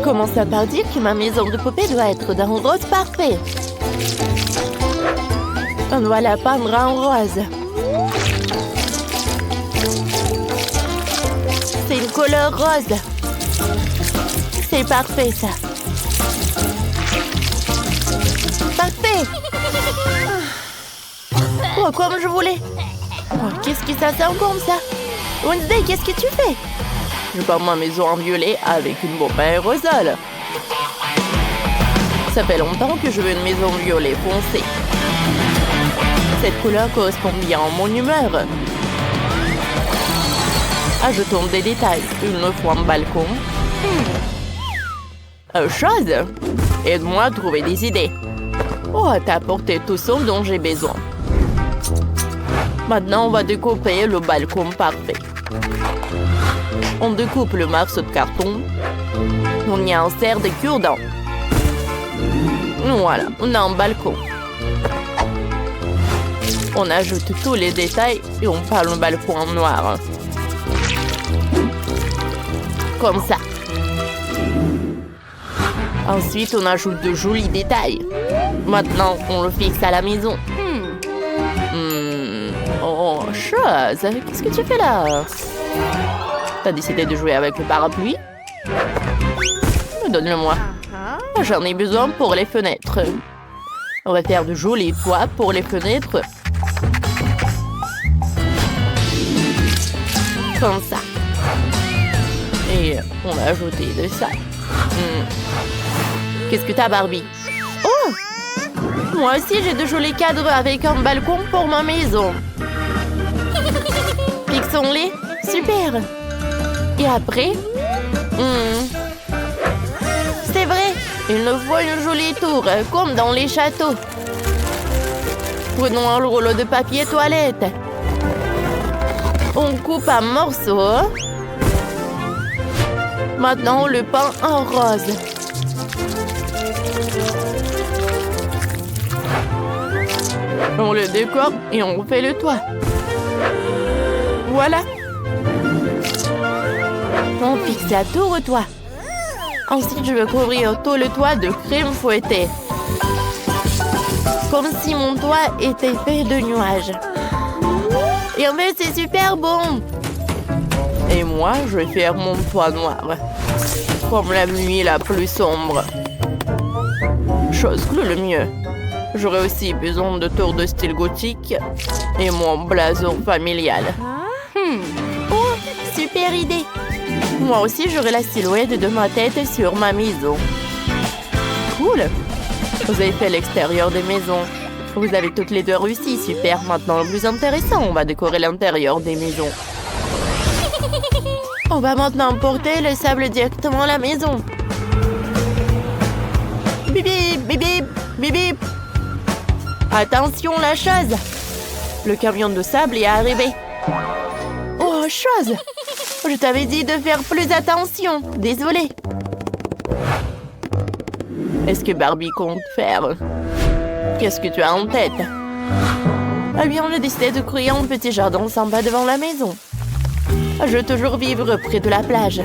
Commence par dire que ma maison de poupée doit être d'un rose parfait. On doit la peindre en rose. C'est une couleur rose. C'est parfait, ça. Parfait. Oh, comme je voulais. Oh, qu'est-ce que ça sent comme ça? Wednesday, qu'est-ce que tu fais? Je peins ma maison en violet avec une bombe aérosol. Ça fait longtemps que je veux une maison violet foncé. Cette couleur correspond bien à mon humeur. Ajoutons des détails. Une fois un balcon. Chose. Aide-moi à trouver des idées. Oh, t'as apporté tout ce dont j'ai besoin. Maintenant, on va découper le balcon parfait. On découpe le morceau de carton. On y insère des cure-dents. Voilà, on a un balcon. On ajoute tous les détails et on peint le balcon en noir. Comme ça. Ensuite, on ajoute de jolis détails. Maintenant, on le fixe à la maison. Oh, chose, qu'est-ce que tu fais là? T'as décidé de jouer avec le parapluie? Donne-le-moi. J'en ai besoin pour les fenêtres. On va faire de jolis toits pour les fenêtres. Comme ça. Et on va ajouter de ça. Qu'est-ce que t'as, Barbie? Oh! Moi aussi, j'ai de jolis cadres avec un balcon pour ma maison. Fixons-les. Super. Et après? C'est vrai. Il nous faut une jolie tour, comme dans les châteaux. Prenons un rouleau de papier toilette. On coupe un morceau. Maintenant, on le peint en rose. On le décore et on fait le toit. Voilà. On fixe la tour au toit. Ensuite, je vais couvrir tout le toit de crème fouettée. Comme si mon toit était fait de nuages. Et en fait, c'est super bon. Et moi, je vais faire mon toit noir. Comme la nuit la plus sombre. Chose que le mieux. J'aurai aussi besoin de tours de style gothique et mon blason familial. Oh, super idée! Moi aussi, j'aurai la silhouette de ma tête sur ma maison. Cool! Vous avez fait l'extérieur des maisons. Vous avez toutes les deux réussi. Super. Maintenant, le plus intéressant, on va décorer l'intérieur des maisons. On va maintenant porter le sable directement à la maison. Bip bip, bip bip, bip bip. Attention, la chose! Le camion de sable est arrivé. Oh, chose! Je t'avais dit de faire plus attention. Désolée. Est-ce que Barbie compte faire? Qu'est-ce que tu as en tête? Eh bien, on a décidé de créer un petit jardin sympa devant la maison. Je veux toujours vivre près de la plage.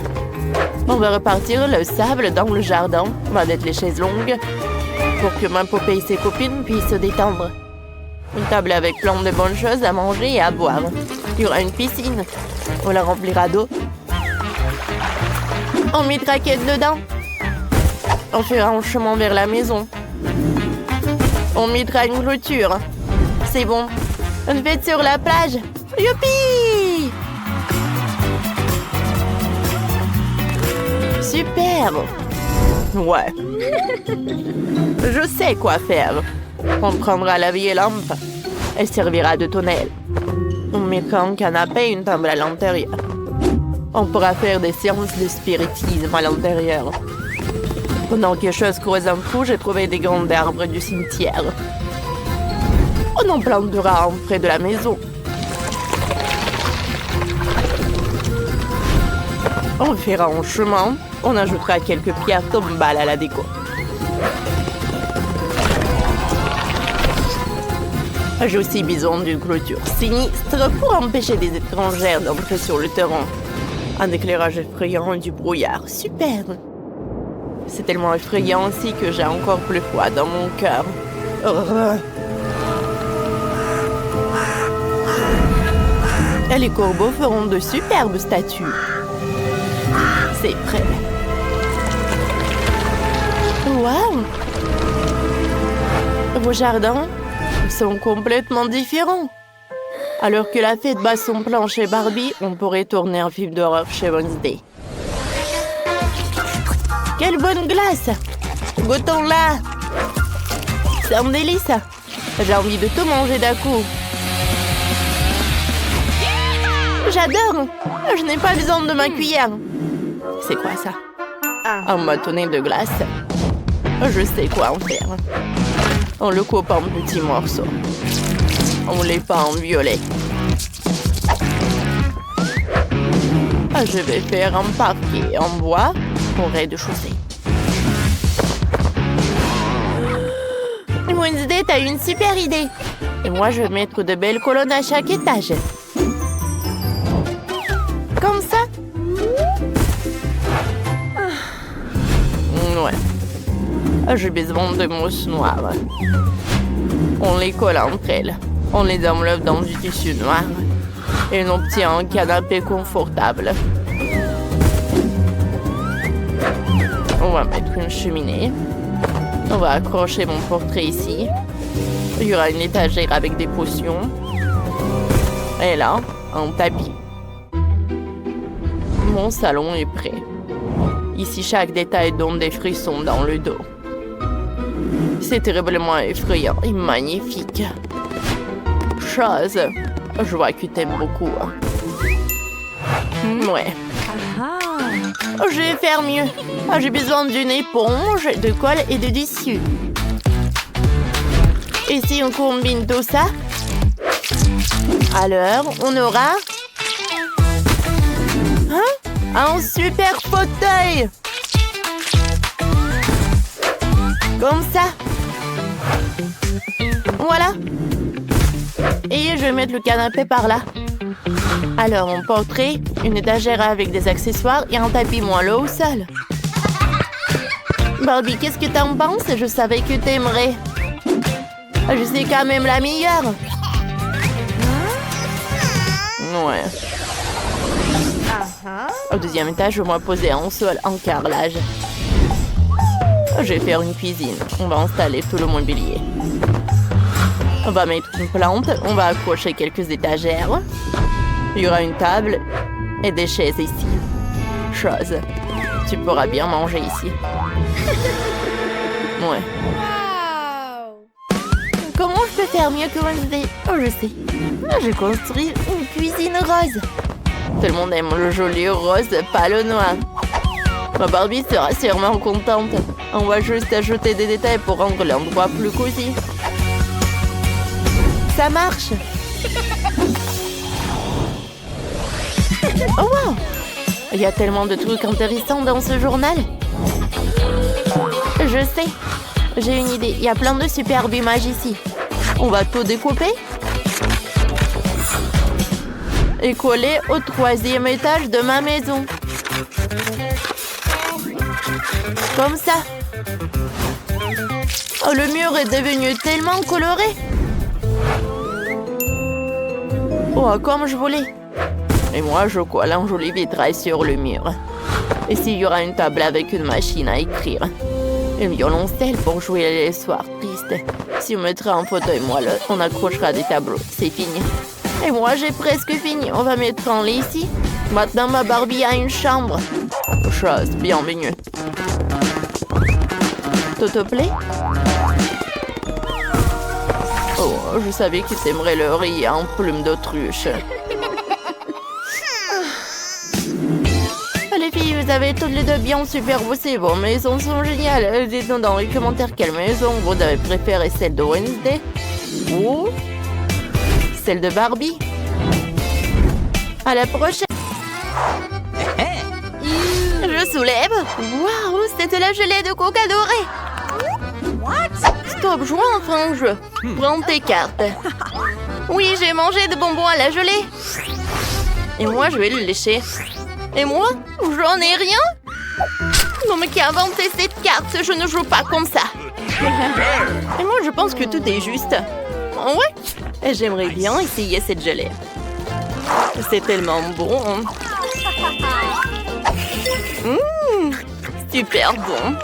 On va repartir le sable dans le jardin. On va mettre les chaises longues pour que ma poupée et ses copines puissent se détendre. Une table avec plein de bonnes choses à manger et à boire. Il y aura une piscine. On la remplira d'eau. On mettra Kate dedans. On fera un chemin vers la maison. On mettra une clôture. C'est bon. Une fête sur la plage. Youpi! Super! Ouais. Je sais quoi faire. On prendra la vieille lampe. Elle servira de tonnelle. On mettra un canapé et une table à l'intérieur. On pourra faire des séances de spiritisme à l'intérieur. Pendant que chose creuse un trou, j'ai trouvé des grands arbres du cimetière. On en plantera un près de la maison. On fera un chemin. On ajoutera quelques pierres tombales à la déco. J'ai aussi besoin d'une clôture sinistre pour empêcher des étrangères d'entrer sur le terrain. Un éclairage effrayant et du brouillard. Super! C'est tellement effrayant aussi que j'ai encore plus froid dans mon cœur. Et les corbeaux feront de superbes statues. C'est prêt. Waouh! Vos jardins sont complètement différents. Alors que la fête bat son plan chez Barbie, on pourrait tourner un film d'horreur chez Wednesday. Quelle bonne glace! Goûtons-la! C'est un délice! J'ai envie de tout manger d'un coup. J'adore! Je n'ai pas besoin de ma cuillère. C'est quoi ça? Un bâtonnet de glace. Je sais quoi en faire. On le coupe en petits morceaux. On les peint en violet. Je vais faire un parquet en bois au rez-de-chaussée. Wednesday, t'as une super idée. Et moi, je vais mettre de belles colonnes à chaque étage. Comme ça. Ouais. J'ai besoin de mousses noires. On les colle entre elles. On les enveloppe dans du tissu noir. Et on obtient un canapé confortable. On va mettre une cheminée. On va accrocher mon portrait ici. Il y aura une étagère avec des potions. Et là, un tapis. Mon salon est prêt. Ici, chaque détail donne des frissons dans le dos. C'est terriblement effrayant et magnifique. Chose, je vois que t'aimes beaucoup. Ouais. Je vais faire mieux. J'ai besoin d'une éponge, de colle et de tissu. Et si on combine tout ça, alors on aura un super fauteuil. Comme ça. Voilà. Et je vais mettre le canapé par là. Alors, mon portrait, une étagère avec des accessoires et un tapis moelleux au sol. Barbie, qu'est-ce que t'en penses? Je savais que t'aimerais. Je sais quand même la meilleure. Ouais. Au deuxième étage, je vais poser un sol en carrelage. Je vais faire une cuisine. On va installer tout le mobilier. On va mettre une plante. On va accrocher quelques étagères. Il y aura une table et des chaises ici. Chose. Tu pourras bien manger ici. Ouais. Comment je peux faire mieux que Wednesday? Oh, je sais. J'ai construit une cuisine rose. Tout le monde aime le joli rose, pas le noir. Ma Barbie sera sûrement contente. On va juste ajouter des détails pour rendre l'endroit plus cosy. Ça marche. Oh wow! Il y a tellement de trucs intéressants dans ce journal. Je sais. J'ai une idée. Il y a plein de superbes images ici. On va tout découper. Et coller au 3e étage de ma maison. Comme ça. Oh, le mur est devenu tellement coloré. Oh, comme je voulais. Et moi, je colle un joli vitrail sur le mur. Et s'il y aura une table avec une machine à écrire. Un violoncelle pour jouer les soirs tristes. Si on mettra un fauteuil moelleux, on accrochera des tableaux. C'est fini. Et moi, j'ai presque fini. On va mettre un lit ici. Maintenant, ma Barbie a une chambre. Chose, bienvenue. Tout te plaît? Oh, je savais que t'aimerais le riz en plume d'autruche. Les filles, vous avez toutes les deux bien super bossé. Vos maisons sont géniales. Dites-nous dans les commentaires quelle maison vous avez préféré, celle de Wednesday ou celle de Barbie. À la prochaine. Je soulève. Waouh, c'était la gelée de coca dorée. Stop, jouons enfin au jeu. Prends tes cartes. Oui, j'ai mangé de bonbons à la gelée. Et moi, je vais le lécher. Et moi? J'en ai rien? Non, mais qui a inventé cette carte? Je ne joue pas comme ça. Et moi, je pense que tout est juste. Ouais? Et j'aimerais bien essayer cette gelée. C'est tellement bon. Super bon.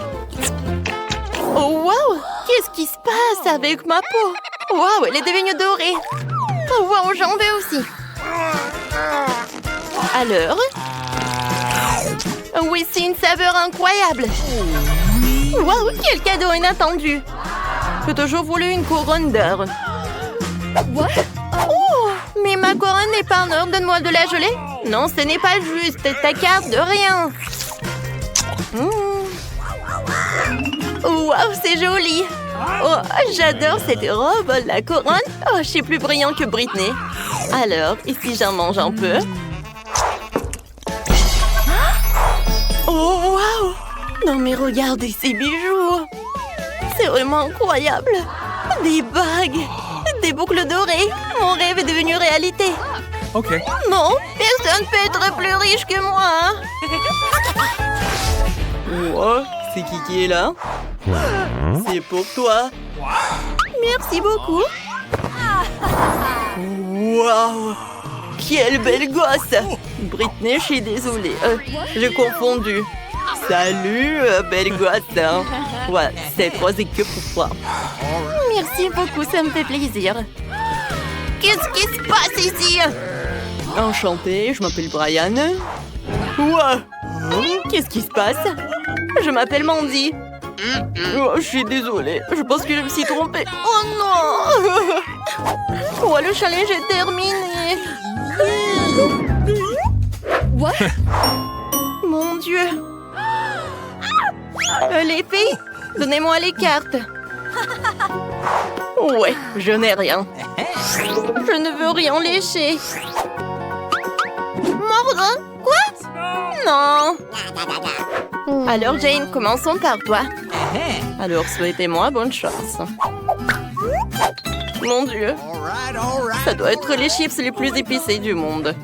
Oh, wow! Qu'est-ce qui se passe avec ma peau? Wow, elle est devenue dorée. Oh, wow, j'en veux aussi. Alors? Oui, c'est une saveur incroyable. Wow, quel cadeau inattendu. J'ai toujours voulu une couronne d'or. Oh, mais ma couronne n'est pas en or. Donne-moi de la gelée. Non, ce n'est pas juste. Ta carte de rien. Wow, c'est joli. Oh, j'adore cette robe. La couronne. Oh, je suis plus brillant que Britney. Alors, et si j'en mange un peu? Oh, wow! Non, mais regardez ces bijoux! C'est vraiment incroyable! Des bagues! Des boucles dorées! Mon rêve est devenu réalité! Ok. Non, personne ne peut être plus riche que moi! Wow, c'est qui est là? C'est pour toi! Merci beaucoup! Wow! Quelle belle gosse! Britney, je suis désolée. J'ai confondu. Salut, belle gosse. Ouais, cette rose est que pour toi. Merci beaucoup, ça me fait plaisir. Qu'est-ce qui se passe ici? Enchantée, je m'appelle Brian. Ouais. Qu'est-ce qui se passe? Je m'appelle Mandy. Oh, je suis désolée. Je pense que je me suis trompée. Oh non! Oh, le challenge est terminé. What? Mon Dieu. Les filles, donnez-moi les cartes. Ouais, je n'ai rien. Je ne veux rien lécher. Mordre? Quoi? Non. Alors Jane, commençons par toi. Alors souhaitez-moi bonne chance. Mon Dieu. Ça doit être les chips les plus épicés du monde.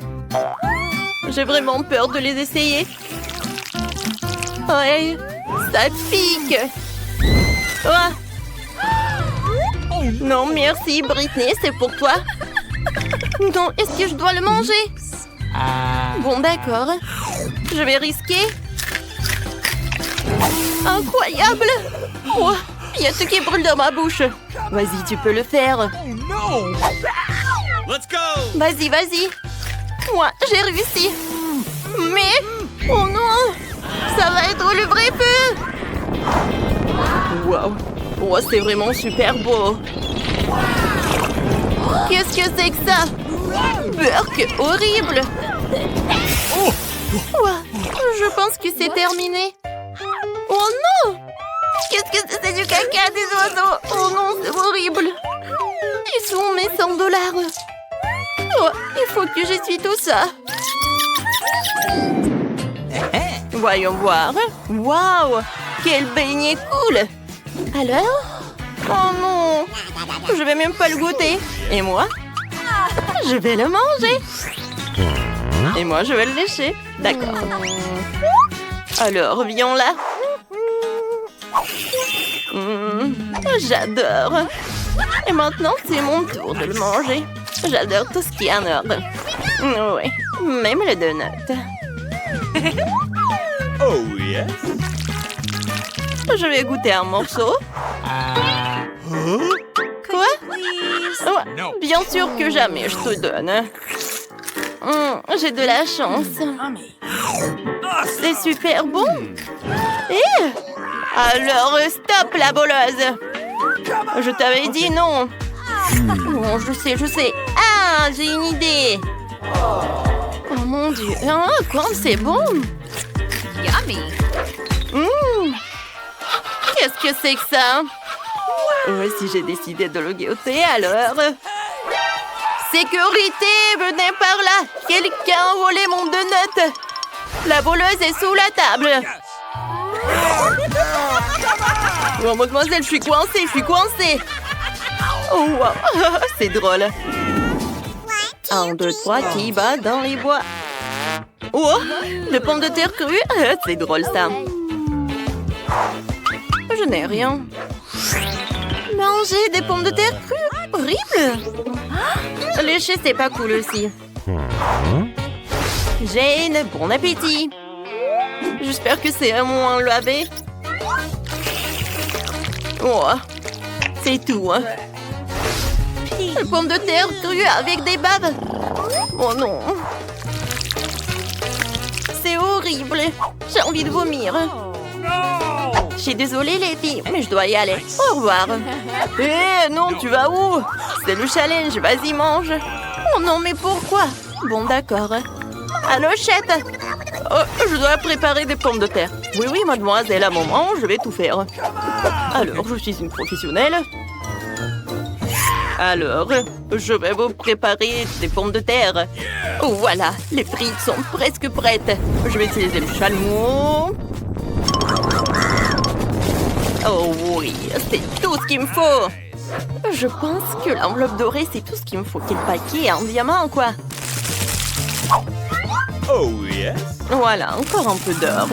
J'ai vraiment peur de les essayer. Ouais, ça pique. Oh. Non, merci, Britney, c'est pour toi. Non, est-ce que je dois le manger? Bon, d'accord. Je vais risquer. Incroyable! Oh, il y a tout qui brûle dans ma bouche. Vas-y, tu peux le faire. Vas-y, vas-y. Moi, j'ai réussi. Mais... Oh non! Ça va être le vrai feu! Wow! Oh, c'est vraiment super beau! Qu'est-ce que c'est que ça? Burk, horrible! Oh, je pense que c'est terminé. Oh non! Qu'est-ce que c'est du caca des oiseaux? Oh non, c'est horrible! Ils sont mes $100. Oh, il faut que j'essuie tout ça. Voyons voir. Waouh! Quel beignet cool! Alors? Oh non! Je vais même pas le goûter. Et moi? Je vais le manger. Et moi, je vais le lécher. D'accord. Alors, viens là. J'adore. Et maintenant, c'est mon tour de le manger. J'adore tout ce qui est en ordre. Oui, même le donut. Oh yes. Je vais goûter un morceau. Quoi? Ouais, bien sûr que jamais je te donne. J'ai de la chance. C'est super bon. Et alors, stop la boleuse. Je t'avais dit non. Bon, je sais. Ah, j'ai une idée. Oh mon Dieu. Ah, quoi, c'est bon. Yummy. Qu'est-ce que c'est que ça? Ouais, si j'ai décidé de le goûter, alors... Sécurité, venez par là. Quelqu'un a volé mon donut. La voleuse est sous la table. Oh, mademoiselle, je suis coincée. Oh, wow. C'est drôle. 1, 2, 3, qui va dans les bois? Oh, des pommes de terre crues. C'est drôle, ça. Je n'ai rien. Manger des pommes de terre crues? Horrible. Lécher, c'est pas cool aussi. Jane, bon appétit. J'espère que c'est moins lavé. Oh, c'est tout. Hein. Une pomme de terre crue avec des baves. Oh non. C'est horrible. J'ai envie de vomir. Je suis désolée les filles, mais je dois y aller. Au revoir. Eh non, tu vas où? C'est le challenge, vas-y mange. Oh non, mais pourquoi? Bon, d'accord. Allô, chette. Oh, je dois préparer des pommes de terre. Oui, oui, mademoiselle, à un moment, je vais tout faire. Alors, je suis une professionnelle. Alors, je vais vous préparer des pommes de terre. Oh, voilà, les frites sont presque prêtes. Je vais utiliser le chalumeau. Oh oui, c'est tout ce qu'il me faut. Je pense que l'enveloppe dorée, c'est tout ce qu'il me faut. Quel paquet, un diamant, quoi. Oh yes. Voilà, encore un peu d'or.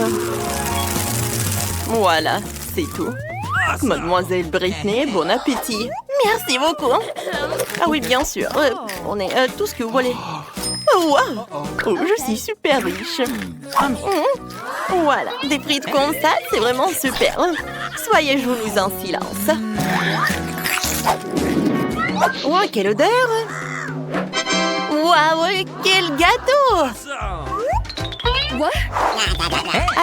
Voilà, c'est tout. Mademoiselle Britney, bon appétit. Merci beaucoup. Ah oui, bien sûr. On est tout ce que vous voulez. Oh, wow. Oh, je suis super riche. Voilà, des frites comme ça, c'est vraiment super. Soyez jaloux en silence. Oh, quelle odeur! Waouh, quel gâteau!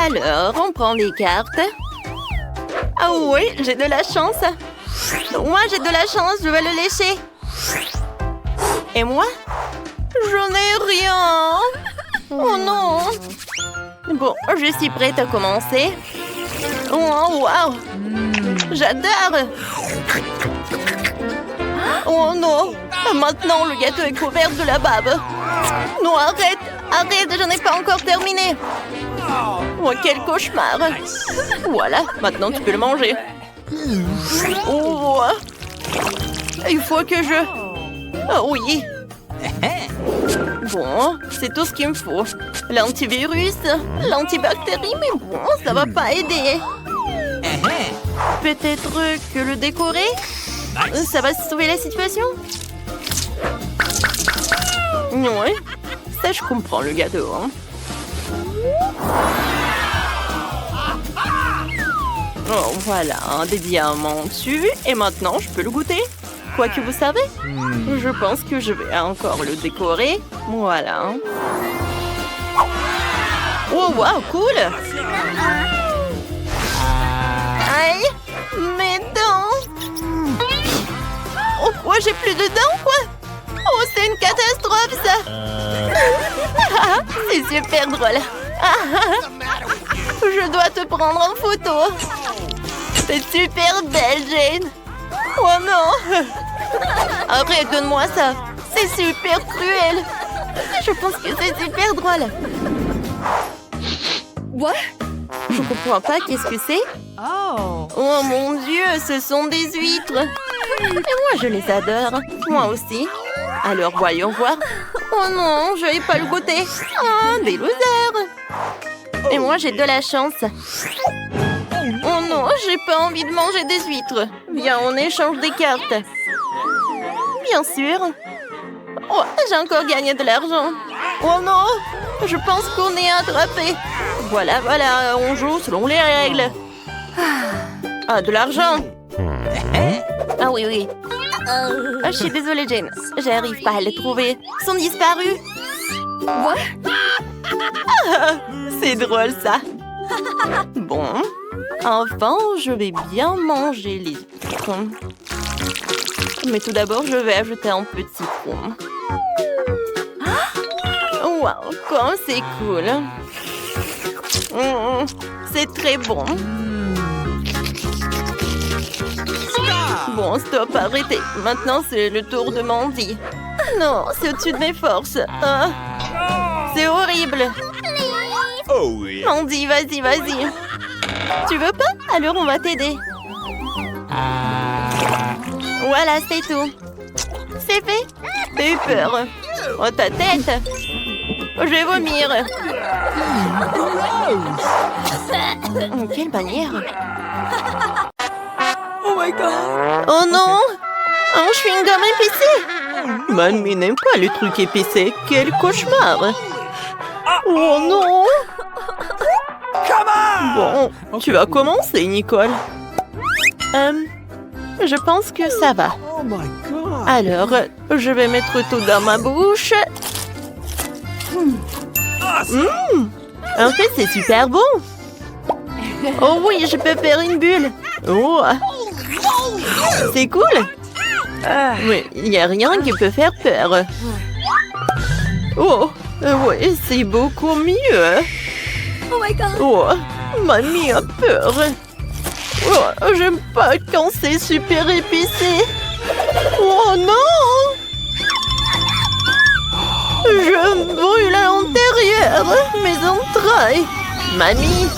Alors, on prend des cartes. Ah oui, j'ai de la chance. Moi, j'ai de la chance, je vais le lécher. Et moi? Je n'ai rien. Oh non. Bon, je suis prête à commencer. Oh, wow. J'adore. Oh non. Maintenant, le gâteau est couvert de la bave. Non, arrête. Arrête, je n'ai pas encore terminé. Oh, quel cauchemar. Voilà, maintenant tu peux le manger. Oh, il faut que je... Oh oui. Bon, c'est tout ce qu'il me faut. L'antivirus, l'antibactérie, mais bon, ça va pas aider. Peut-être que le décorer, ça va sauver la situation. Ouais, ça je comprends le gâteau. Hein. Oh, voilà, des diamants dessus. Et maintenant, je peux le goûter. Quoi que vous savez, je pense que je vais encore le décorer. Voilà. Oh, wow, cool. Aïe, mes dents. Oh, quoi, j'ai plus de dents, quoi. Oh, c'est une catastrophe, ça. C'est super drôle. Je dois te prendre en photo. C'est super belle, Jane. Oh non. Arrête, donne-moi ça. C'est super cruel. Je pense que c'est super drôle. What? Je comprends pas, qu'est-ce que c'est? Oh mon Dieu, ce sont des huîtres. Et moi, je les adore. Moi aussi. Alors, voyons voir. Oh non, je vais pas le goûter. Oh, des losers. Et moi, j'ai de la chance. Oh non, j'ai pas envie de manger des huîtres. Viens, on échange des cartes. Bien sûr. Oh, j'ai encore gagné de l'argent. Oh non, je pense qu'on est attrapé. Voilà, voilà, on joue selon les règles. Ah, de l'argent. Ah oui, oui. Ah, je suis désolée, Jane. J'arrive pas à les trouver. Ils sont disparus. Ah, c'est drôle, ça. Bon. Enfin, je vais bien manger les huîtres. Mais tout d'abord, je vais ajouter un petit citron. Waouh, comme c'est cool. C'est très bon. Bon, stop, arrêtez. Maintenant, c'est le tour de Mandy. Non, c'est au-dessus de mes forces. C'est horrible. Oh oui. Mandy, vas-y, vas-y. Tu veux pas? Alors, on va t'aider. Voilà, c'est tout. C'est fait. T'as eu peur. Oh, ta tête. je vais vomir. Quelle manière? Oh my god! Oh non! Un chewing-gum épicé! Mamie n'aime pas les trucs épicés. Quel cauchemar! Oh non! Bon, tu vas commencer, Nicole. Je pense que ça va. Oh my god! Alors, je vais mettre tout dans ma bouche. En fait, c'est super bon. Oh oui, je peux faire une bulle. Oh, c'est cool. Mais il n'y a rien qui peut faire peur. Oh, oui, c'est beaucoup mieux. Oh my god! Oh, mamie a peur. Oh, j'aime pas quand c'est super épicé. Oh non! Je me brûle à l'intérieur. Mes entrailles. Mamie,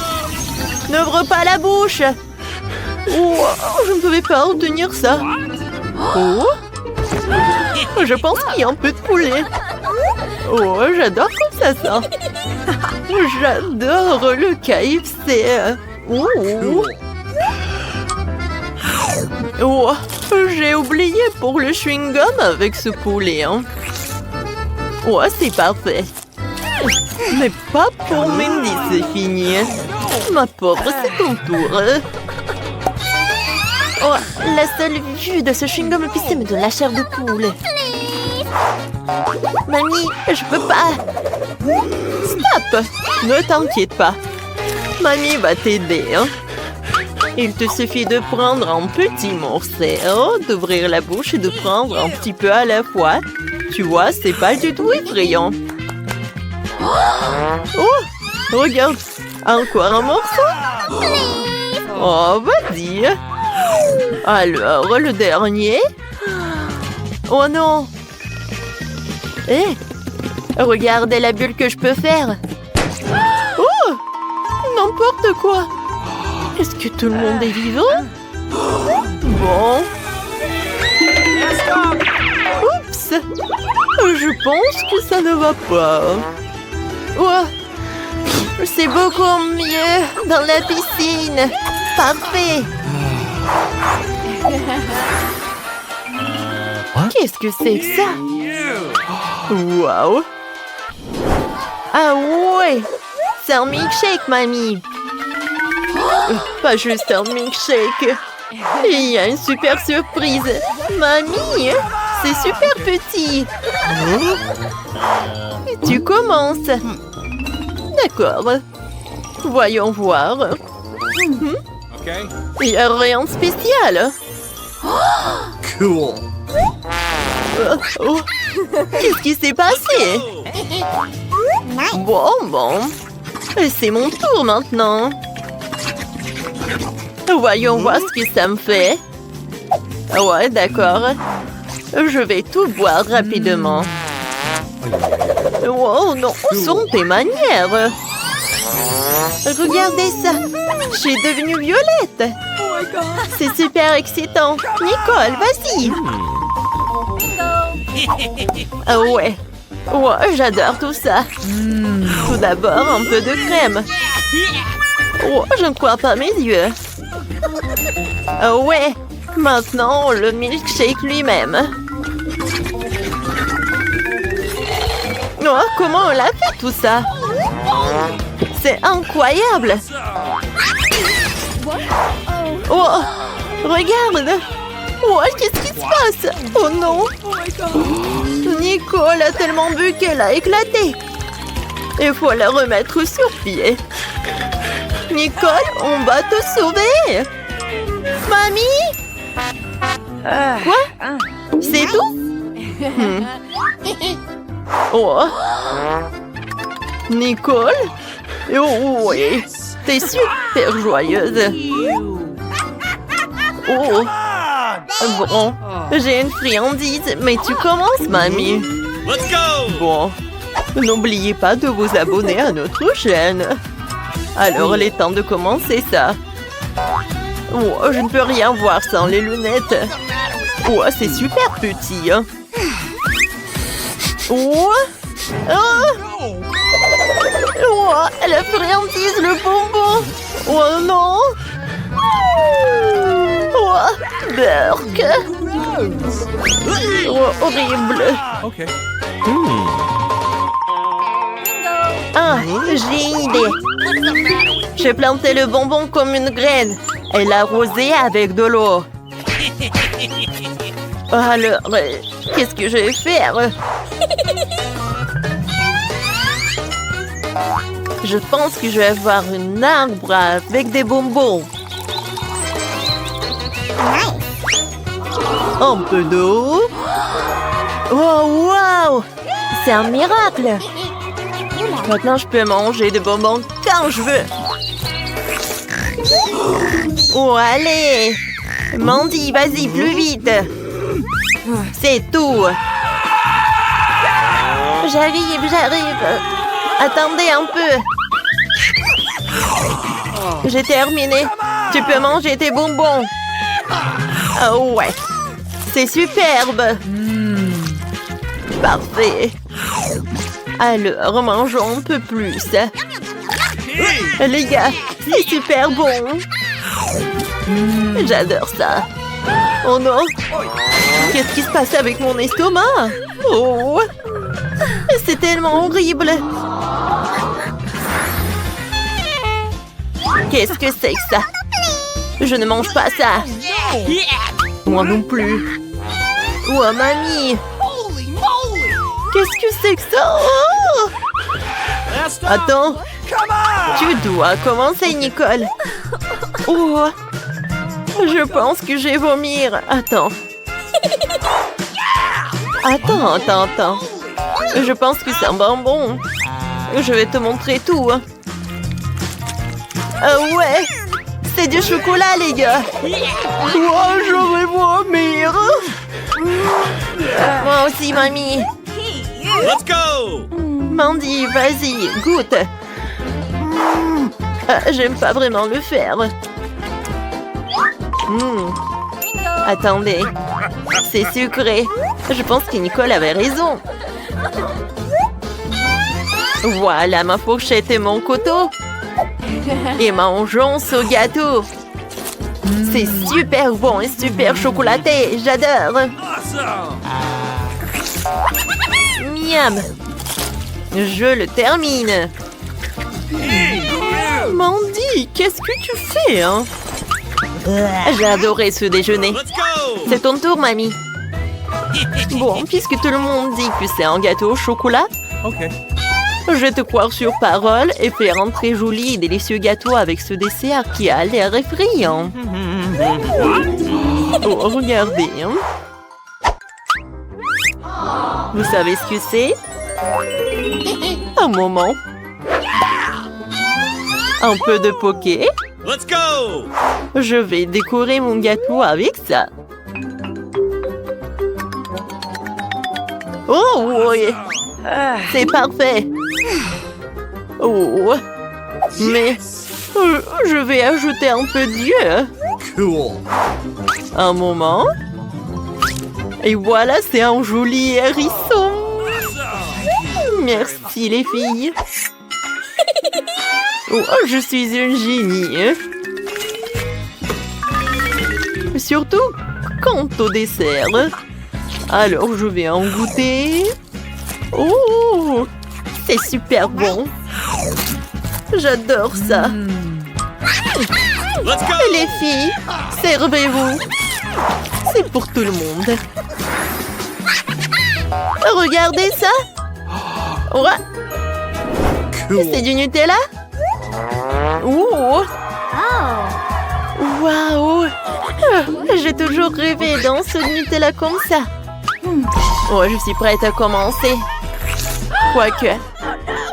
n'ouvre pas la bouche. Oh, je ne pouvais pas retenir ça. Oh, je pense qu'il y a un peu de poulet. Oh, j'adore comme ça sent. J'adore le KFC. Oh. Oh, j'ai oublié pour le chewing-gum avec ce poulet. Hein. Oh, c'est parfait. Mais pas pour Mandy, c'est fini. Ma pauvre, c'est ton tour. Oh, la seule vue de ce chewing-gum épicé me donne la chair de poule. Mamie, je peux pas. Stop! Ne t'inquiète pas. Mamie va t'aider. Hein. Il te suffit de prendre un petit morceau, d'ouvrir la bouche et de prendre un petit peu à la fois. Tu vois, c'est pas du tout effrayant. Oh, regarde, encore un morceau. Oh, vas-y. Alors, le dernier. Oh non. Hé, regardez la bulle que je peux faire. Oh, n'importe quoi. Est-ce que tout le monde est vivant? Bon. Oups. Je pense que ça ne va pas. Oh, c'est beaucoup mieux dans la piscine. Parfait. Qu'est-ce que c'est que ça? Waouh. Ah ouais. C'est un milkshake, mamie. Pas juste un milkshake. Il y a une super surprise. Mamie, c'est super petit. Tu commences. D'accord. Voyons voir. Il n'y a rien de spécial. Cool. Oh. Qu'est-ce qui s'est passé? Bon. C'est mon tour maintenant. Voyons voir ce que ça me fait. Ouais, d'accord. Je vais tout boire rapidement. Oh non, où sont tes manières? Regardez ça. Je suis devenue violette. C'est super excitant. Nicole, vas-y. Ah ouais. Ouais, j'adore tout ça. Tout d'abord, un peu de crème. Oh, je ne crois pas mes yeux. Ah ouais. Maintenant, le milkshake lui-même. Oh, comment on l'a fait tout ça? C'est incroyable. Oh, regarde. Oh, qu'est-ce qui se passe? Oh non. Nicole a tellement bu qu'elle a éclaté. Il faut la remettre sur pied. Nicole, on va te sauver. Mamie? Quoi? C'est tout? Oh. Nicole? Oh oui, t'es super joyeuse. Oh. Bon, j'ai une friandise, mais tu commences, mamie. Let's go! Bon, n'oubliez pas de vous abonner à notre chaîne. Alors, il est temps de commencer ça. Oh, je ne peux rien voir sans les lunettes. Oh, c'est super petit. Hein. Oh. Oh. Oh, elle a friandise le bonbon. Oh non. Oh, Burk. Oh, horrible. Okay. Ah, j'ai une idée. J'ai planté le bonbon comme une graine et l'arrosé avec de l'eau. Alors, qu'est-ce que je vais faire? Je pense que je vais avoir un arbre avec des bonbons. Un peu d'eau. Oh, wow! C'est un miracle! Maintenant, je peux manger des bonbons quand je veux. Oh, allez! Mandy, vas-y, plus vite! C'est tout! J'arrive! Attendez un peu! J'ai terminé! Tu peux manger tes bonbons! Oh ouais! C'est superbe! Parfait! Alors, mangeons un peu plus. Les gars, c'est super bon! J'adore ça! Oh non! Qu'est-ce qui se passe avec mon estomac? Oh! C'est tellement horrible! Qu'est-ce que c'est que ça? Je ne mange pas ça! Moi non plus! Oh, mamie! Qu'est-ce que c'est que ça? Oh! Attends! Tu dois commencer, Nicole! Oh! Je pense que je vais vomir! Attends! Attends! Je pense que c'est un bonbon! Je vais te montrer tout! Ouais! C'est du chocolat, les gars! Oh, je vais vomir! Moi aussi, mamie! Let's go! Mandy, vas-y, goûte! J'aime pas vraiment le faire. Attendez, c'est sucré. Je pense que Nicole avait raison. Voilà ma fourchette et mon couteau. Et mangeons ce gâteau. C'est super bon et super chocolaté. J'adore. Miam. Je le termine. Mandy, qu'est-ce que tu fais, hein? J'ai adoré ce déjeuner. C'est ton tour, mamie. Bon, puisque tout le monde dit que c'est un gâteau au chocolat, je vais te croire sur parole et faire un très joli et délicieux gâteau avec ce dessert qui a l'air effrayant. Oh, regardez. Vous savez ce que c'est? Un moment. Un peu de poké. Let's go! Je vais décorer mon gâteau avec ça. Oh oui! C'est parfait! Oh! Mais je vais ajouter un peu d'yeux. Cool. Un moment. Et voilà, c'est un joli hérisson. Merci les filles. Oh, je suis une génie. Surtout quant au dessert. Alors, je vais en goûter. Oh, c'est super bon. J'adore ça. Let's go! Les filles, servez-vous. C'est pour tout le monde. Regardez ça. Ouais. C'est du Nutella? Oh. Waouh. J'ai toujours rêvé d'un seau de Nutella comme ça. Oh, je suis prête à commencer. Quoique,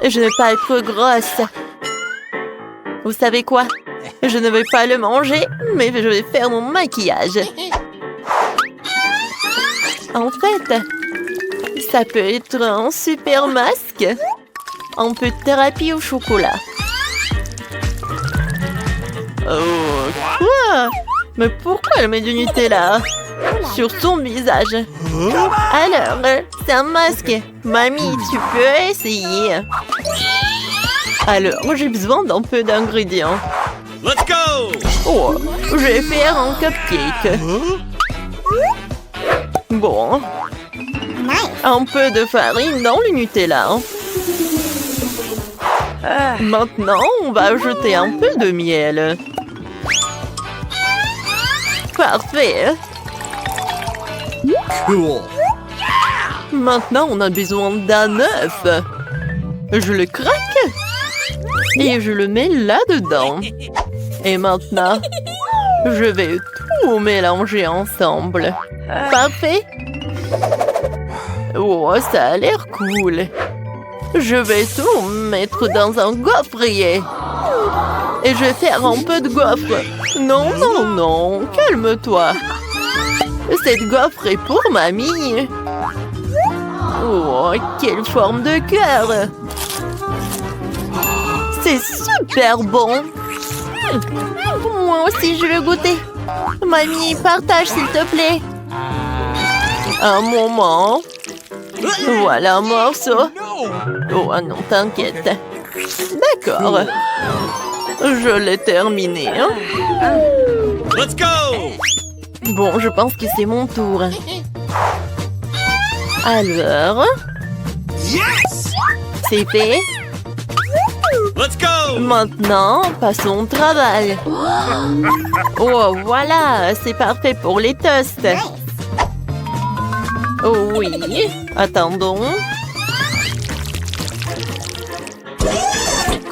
je ne vais pas être grosse. Vous savez quoi? Je ne vais pas le manger, mais je vais faire mon maquillage. En fait, ça peut être un super masque. Un peu de thérapie au chocolat. Oh, quoi? Mais pourquoi elle met du Nutella sur son visage? Alors, c'est un masque. Mamie, tu peux essayer. Alors, j'ai besoin d'un peu d'ingrédients. Let's go! Oh, je vais faire un cupcake. Bon. Un peu de farine dans le Nutella. Maintenant, on va ajouter un peu de miel. Parfait. Cool. Maintenant, on a besoin d'un œuf. Je le craque et je le mets là-dedans. Et maintenant, je vais tout mélanger ensemble. Parfait. Oh, ça a l'air cool. Je vais tout mettre dans un gaufrier. Et je vais faire un peu de gaufre. Non, non, non, calme-toi. Cette gaufre est pour mamie. Oh, quelle forme de cœur! C'est super bon! Moi aussi, je veux goûter. Mamie, partage s'il te plaît. Un moment. Voilà un morceau. Oh non, t'inquiète. D'accord. Je l'ai terminé. Let's go! Bon, je pense que c'est mon tour. Alors, Yes! c'est fait. Let's go! Maintenant, passons au travail. Oh, voilà, c'est parfait pour les toasts. Oh oui, attendons.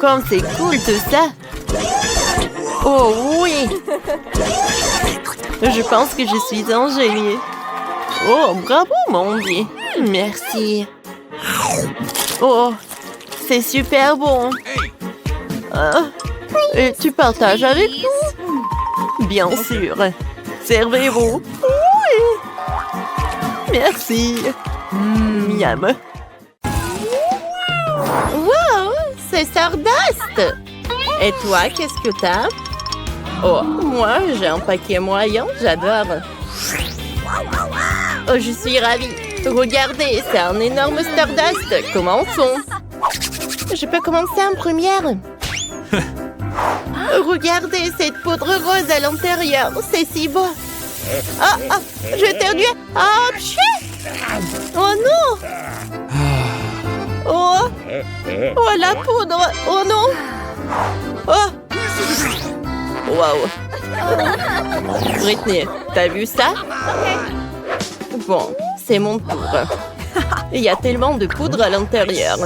Comme c'est cool tout ça. Oh oui. Je pense que je suis un génie. Oh, bravo, mon Dieu. Merci. Oh, c'est super bon. Et tu partages avec nous? Bien sûr. Servez-vous. Oui. Merci. Miam. Wow, c'est Stardust. Et toi, qu'est-ce que t'as? Oh, moi, j'ai un paquet moyen. J'adore. Oh, je suis ravie. Regardez, c'est un énorme Stardust. Commençons. Je peux commencer en première. Regardez cette poudre rose à l'intérieur. C'est si beau. Ah, ah, j'ai éternué. Ah, pchit. Oh non. Oh. Oh, la poudre. Oh non. Oh. Wow. Britney, t'as vu ça? Bon, c'est mon tour. Il y a tellement de poudre à l'intérieur.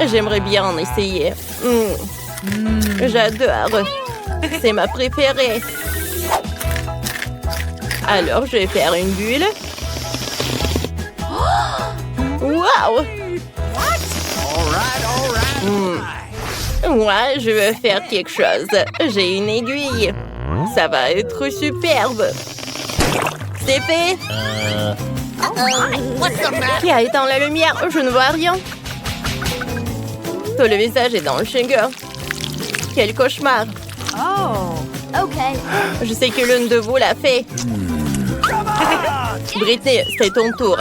J'aimerais bien en essayer. J'adore. C'est ma préférée. Alors, je vais faire une bulle. Wow! Moi, je veux faire quelque chose. J'ai une aiguille. Ça va être superbe. C'est fait. Qui a éteint la lumière? Je ne vois rien. Tout le visage est dans le chewing-gum. Quel cauchemar. Oh, OK. Je sais que l'une de vous l'a fait. Britney, c'est ton tour.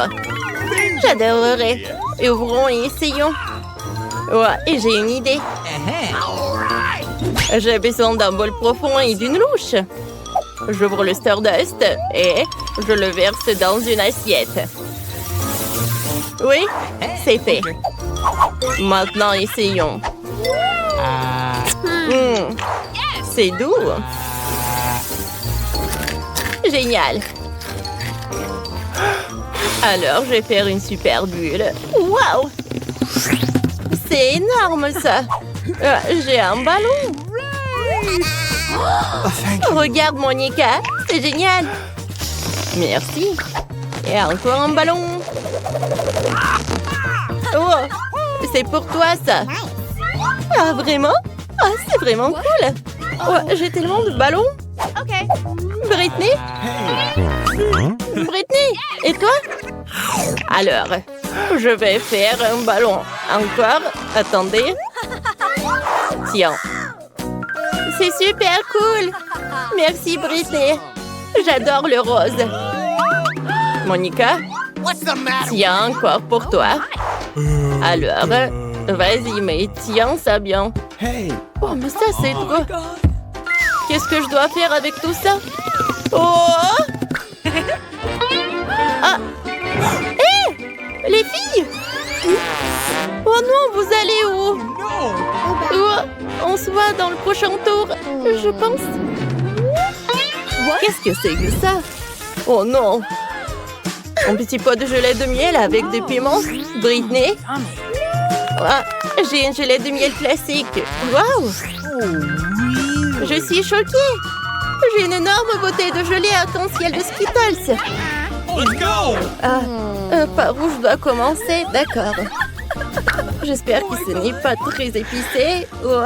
J'adorerais. Ouvrons et essayons. Ouais, et j'ai une idée. J'ai besoin d'un bol profond et d'une louche. J'ouvre le Stardust et je le verse dans une assiette. Oui, c'est fait. Maintenant, essayons. C'est doux. Génial. Alors, je vais faire une super bulle. Waouh! C'est énorme, ça. J'ai un ballon. Regarde, Monica. C'est génial. Merci. Et encore un ballon. Oh, c'est pour toi, ça. Ah, vraiment? Ah, c'est vraiment cool. Oh, j'ai tellement de ballons. OK. Britney? Britney, et toi? Alors, je vais faire un ballon. Encore? Attendez. Tiens. C'est super cool. Merci, Britney. J'adore le rose. Monica? Tiens, encore pour toi. Alors, Vas-y, mais tiens ça bien. Hey. Oh, mais ça, c'est trop. Qu'est-ce que je dois faire avec tout ça? Oh! Ah! Hé! Les filles! Oh non, vous allez où? Oh, on se voit dans le prochain tour, je pense. Qu'est-ce que c'est que ça? Oh non! Un petit pot de gelée de miel avec des piments. Britney? Ah, j'ai une gelée de miel classique. Waouh! Je suis choquée. J'ai une énorme bouteille de gelée arc-en-ciel de Skittles. Let's go! Par où je dois commencer? D'accord. J'espère que ce n'est pas très épicé. Oh,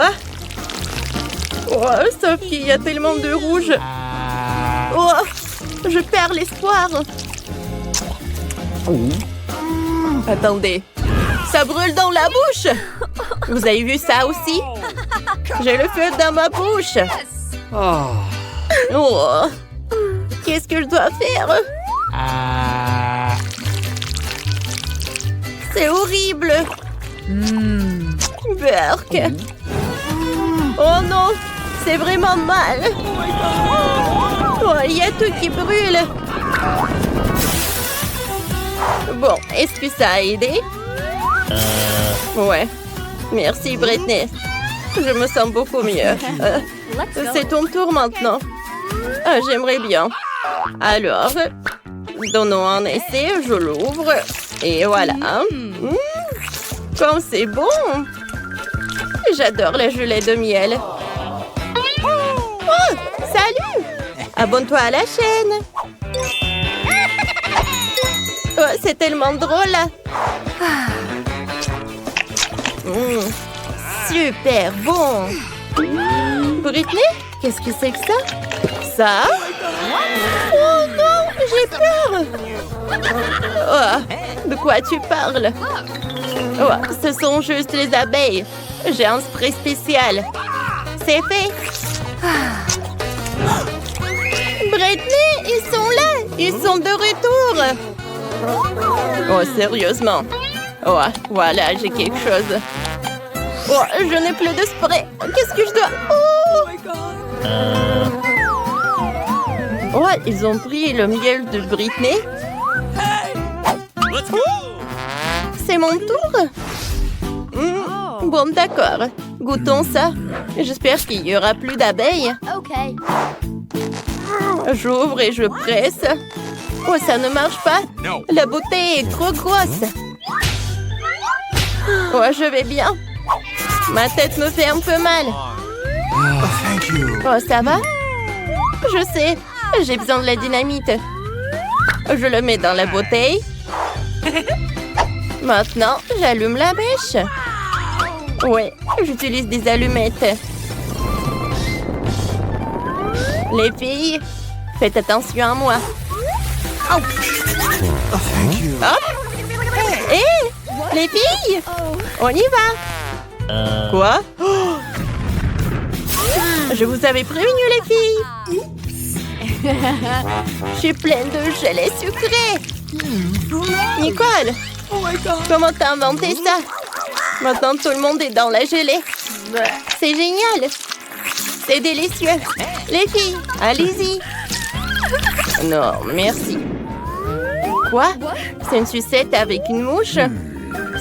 sauf qu'il y a tellement de rouge. Oh, je perds l'espoir. Attendez, ça brûle dans la bouche. Vous avez vu ça aussi? J'ai le feu dans ma bouche. Oh, qu'est-ce que je dois faire? C'est horrible. Burk. Oh non, c'est vraiment mal. Oh, il y a tout qui brûle. Bon, est-ce que ça a aidé? Ouais. Merci, Britney. Je me sens beaucoup mieux. C'est ton tour maintenant. J'aimerais bien. Alors, donnons un essai. Je l'ouvre. Et voilà. Comme c'est bon. J'adore la gelée de miel. Oh, salut! Abonne-toi à la chaîne. Oh, c'est tellement drôle. Super bon. Britney, qu'est-ce que c'est que ça? Ça? Oh non, j'ai peur. Oh, de quoi tu parles? Oh, ce sont juste les abeilles. J'ai un spray spécial. C'est fait. Britney, ils sont là. Ils sont de retour. Oh, sérieusement. Oh, voilà, j'ai quelque chose. Oh, je n'ai plus de spray. Qu'est-ce que je dois... Oh, ils ont pris le miel de Britney. Let's go! C'est mon tour? Bon, d'accord. Goûtons ça. J'espère qu'il y aura plus d'abeilles. Okay. J'ouvre et je presse. Oh, ça ne marche pas. No. La bouteille est trop grosse. Oh, je vais bien. Ma tête me fait un peu mal. Thank you. Oh, ça va? Je sais. J'ai besoin de la dynamite. Je le mets dans la bouteille. Maintenant, j'allume la mèche. Ouais, j'utilise des allumettes. Les filles, faites attention à moi. Thank you. Hop! Hé! Les filles! On y va! Quoi? Oh! Je vous avais prévenu, les filles! Je suis pleine de gelée sucrée! Nicole! Comment t'as inventé ça? Maintenant, tout le monde est dans la gelée. C'est génial! C'est délicieux! Les filles, allez-y! Non, merci. Quoi? C'est une sucette avec une mouche?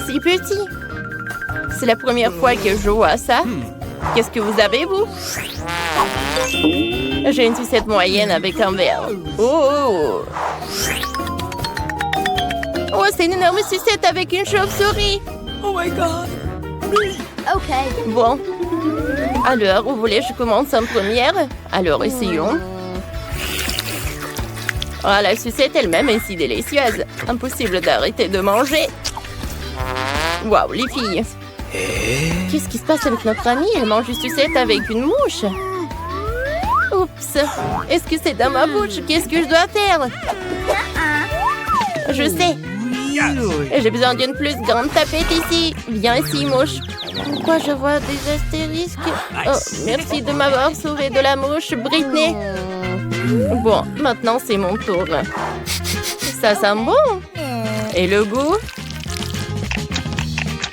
Si petit. C'est la première fois que je vois ça. Qu'est-ce que vous avez, vous? J'ai une sucette moyenne avec un verre. Oh! Oh, c'est une énorme sucette avec une chauve-souris. Okay. Bon. Alors, vous voulez que je commence en première? Alors, essayons. Oh, la sucette elle-même est si délicieuse. Impossible d'arrêter de manger. Waouh, les filles. Qu'est-ce qui se passe avec notre amie? Elle mange une sucette avec une mouche. Oups. Est-ce que c'est dans ma bouche? Qu'est-ce que je dois faire? Je sais. J'ai besoin d'une plus grande tapette ici. Viens ici, mouche. Pourquoi je vois des astérisques? Oh, merci de m'avoir sauvé de la mouche, Britney. Bon, maintenant c'est mon tour. Ça sent bon. Et le goût?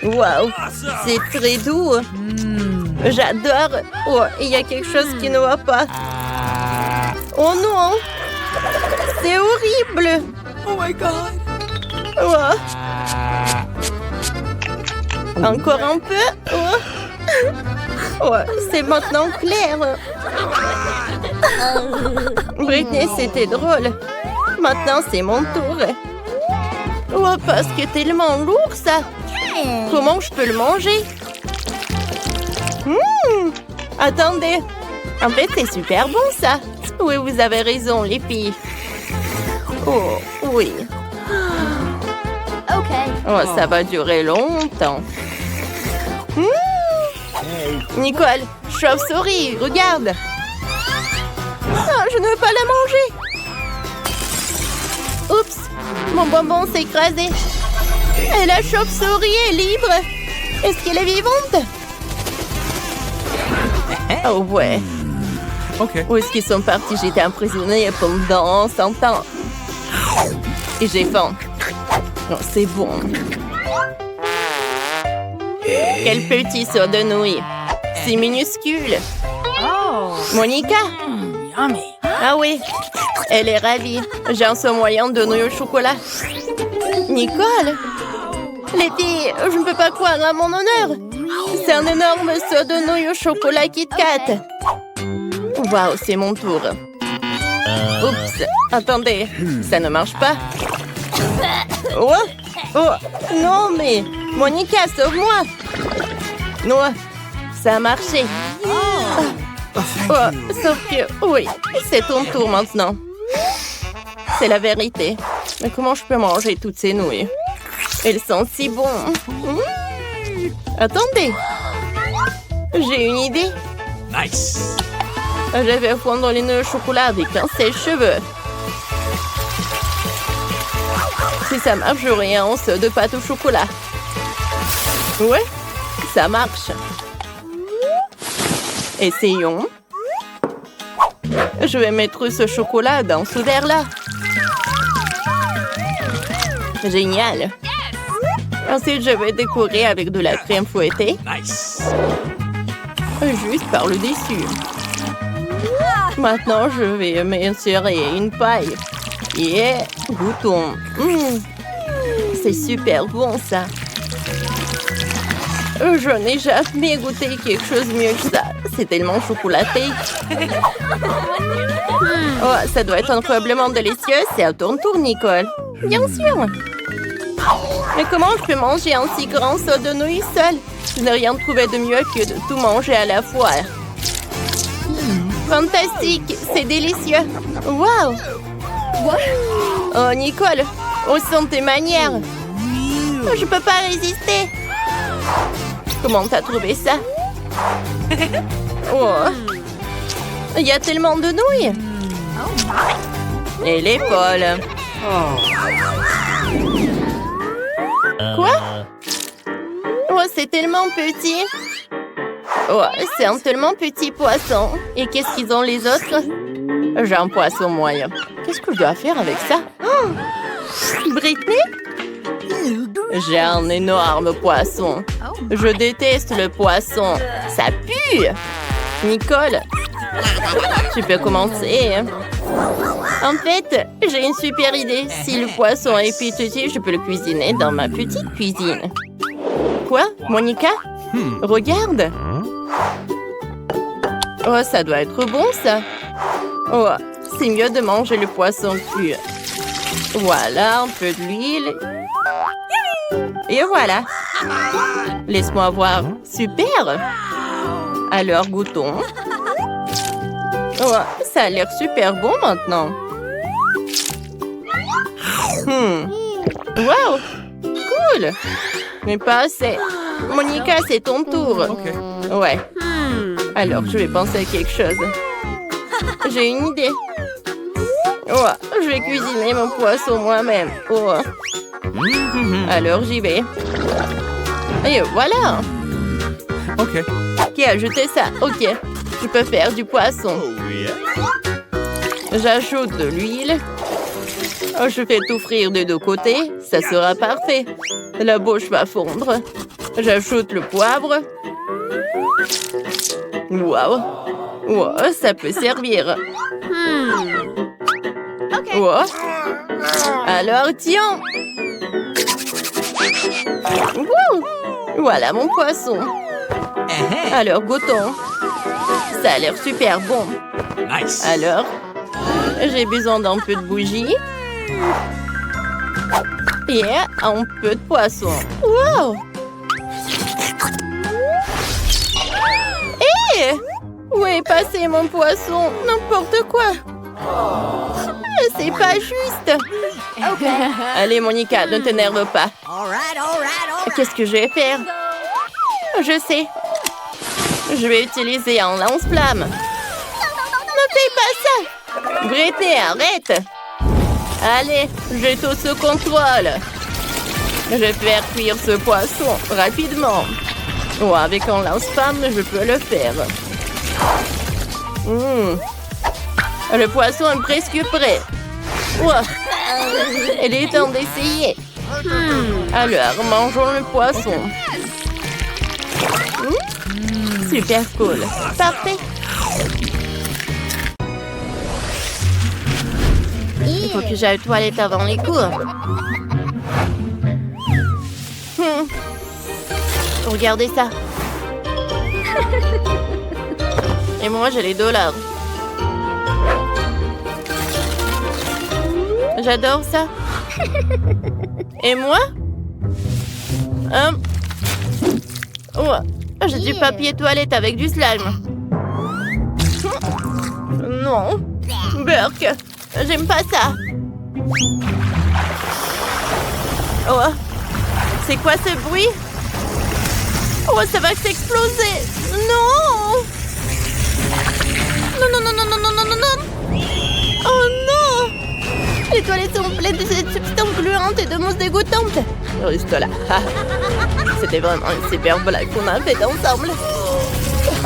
Waouh, c'est très doux. J'adore. Oh, il y a quelque chose qui ne va pas. Oh non, c'est horrible. Oh my god. Oh. Encore un peu. Oh. Oh, c'est maintenant clair. Britney, c'était drôle. Maintenant, c'est mon tour. Oh, parce que tellement lourd, ça. Comment je peux le manger? Attendez. En fait, c'est super bon, ça. Oui, vous avez raison, les filles. Oh, oui. Okay. Oh, ça va durer longtemps. Nicole, chauve-souris, regarde. Oh, je ne veux pas la manger. Oups, mon bonbon s'est écrasé. Et la chauve-souris est libre. Est-ce qu'elle est vivante? Oh ouais. Okay. Où est-ce qu'ils sont partis? J'étais emprisonnée pendant 100 ans. Et j'ai faim. Oh, c'est bon. Quel petit seau de nouilles. C'est minuscule. Oh. Monica? Yummy. Ah oui, elle est ravie. J'ai un seau moyen de nouilles au chocolat. Nicole? Les filles, je ne peux pas croire à mon honneur. C'est un énorme seau de nouilles au chocolat Kit Kat. Waouh, c'est mon tour. Oups, attendez, ça ne marche pas. Oh, oh, non mais, Monica, sauve-moi. Non, ça a marché. Oh, thank Oh, you. sauf que, oui, c'est ton tour maintenant. C'est la vérité. Mais comment je peux manger toutes ces nouilles? Elles sont si bonnes. Attendez. J'ai une idée. Nice. Je vais fondre les nœuds au chocolat avec un sèche-cheveux. Si ça marche, j'aurai un once de pâte au chocolat. Ouais, ça marche. Essayons. Je vais mettre ce chocolat dans ce verre-là. Génial. Ensuite, je vais décorer avec de la crème fouettée. Nice. Juste par le dessus. Maintenant, je vais m'insérer une paille. Et goûtons. C'est super bon, ça. Je n'ai jamais goûté quelque chose mieux que ça. C'est tellement chocolaté. Oh, ça doit être incroyablement délicieux. C'est à ton tour, Nicole. Bien sûr. Mais comment je peux manger un si grand seau de nouilles seul? Je n'ai rien trouvé de mieux que de tout manger à la fois. Fantastique, c'est délicieux. Waouh. Oh, Nicole, où sont tes manières? Je peux pas résister. Comment t'as trouvé ça? Oh, il y a tellement de nouilles. Elle est folle. Quoi? Oh, c'est tellement petit. Oh, c'est un tellement petit poisson. Et qu'est-ce qu'ils ont les autres? J'ai un poisson moyen. Qu'est-ce que je dois faire avec ça? Oh, Britney? J'ai un énorme poisson. Je déteste le poisson. Ça pue. Nicole, tu peux commencer. En fait, j'ai une super idée. Si le poisson est petit, je peux le cuisiner dans ma petite cuisine. Quoi, Monica? Regarde. Oh, ça doit être bon, ça. Oh, c'est mieux de manger le poisson cru. Voilà, un peu d'huile. Et voilà. Laisse-moi voir. Super. Alors, goûtons. Oh, ça a l'air super bon maintenant. Wow. Cool. Mais pas assez. Monica, c'est ton tour. Okay. Ouais. Alors, je vais penser à quelque chose. J'ai une idée. Oh, je vais cuisiner mon poisson moi-même. Oh. Alors, j'y vais. Et voilà. Okay. Qui a ajouté ça? Ok. Je peux faire du poisson. J'ajoute de l'huile. Oh, je fais tout frire des deux côtés. Ça sera parfait. La bouche va fondre. J'ajoute le poivre. Wow. Wow, ça peut servir. Wow. Alors, tiens. Wow. Voilà mon poisson. Alors, goûtons. Ça a l'air super bon. Nice. Alors, j'ai besoin d'un peu de bougie. Et un peu de poisson. Wow! Hé! Où est passé mon poisson? N'importe quoi. C'est pas juste. Allez, Monica, ne t'énerve pas. Qu'est-ce que je vais faire? Je sais. Je vais utiliser un lance-flamme. Ne fais pas ça! Britney, arrête! Allez, j'ai tout sous contrôle. Je vais faire cuire ce poisson rapidement. Oh, avec un lance-flamme, je peux le faire. Le poisson est presque prêt. Oh, il est temps d'essayer. Alors, mangeons le poisson. Super cool. Parfait. Il faut que j'aille aux toilettes avant les cours. Regardez ça. Et moi, j'ai les dollars. J'adore ça. Et moi? Oh, j'ai du papier toilette avec du slime. Non. Burk, j'aime pas ça. Oh, c'est quoi ce bruit? Oh, ça va s'exploser. Non. Non, non, non, non, non, non, non, non, non. Oh non. Les toilettes sont pleines de cette substance gluante et de mousse dégoûtante. Reste là. C'était vraiment une super blague qu'on a faite ensemble.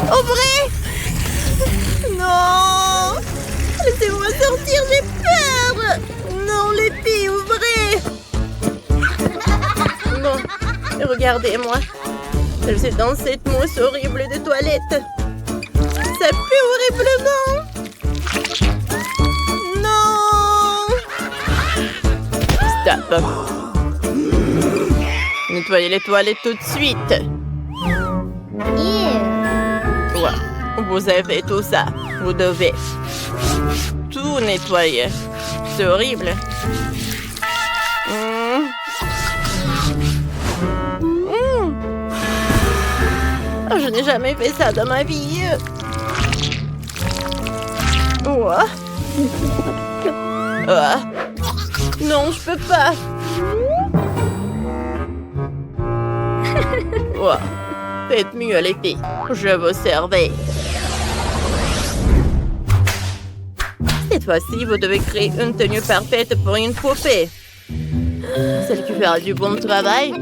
Ouvrez! Non! Laissez-moi sortir, j'ai peur! Non, les filles, ouvrez! Bon, regardez-moi. Je suis dans cette mousse horrible de toilette. Ça pue horriblement! Non! Stop! Nettoyez les toilettes tout de suite. Ouais, vous avez fait tout ça. Vous devez tout nettoyer. C'est horrible. Je n'ai jamais fait ça dans ma vie. Ouais. Non, je peux pas. Ouais. Faites mieux, les filles. Je vous surveille. Cette fois-ci, vous devez créer une tenue parfaite pour une poupée. Celle qui fera du bon travail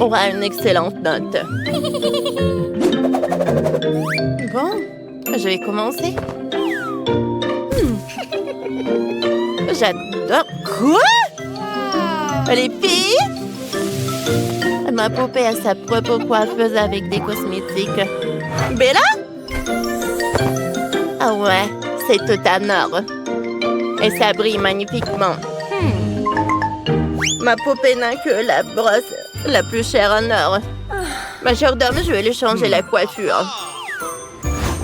aura une excellente note. Bon, je vais commencer. J'adore... Quoi? Les filles? Ma poupée a sa propre coiffeuse avec des cosmétiques. Bella? Ah ouais, c'est tout en or. Et ça brille magnifiquement. Ma poupée n'a que la brosse la plus chère en or. Ma chère dame, je vais lui changer la coiffure.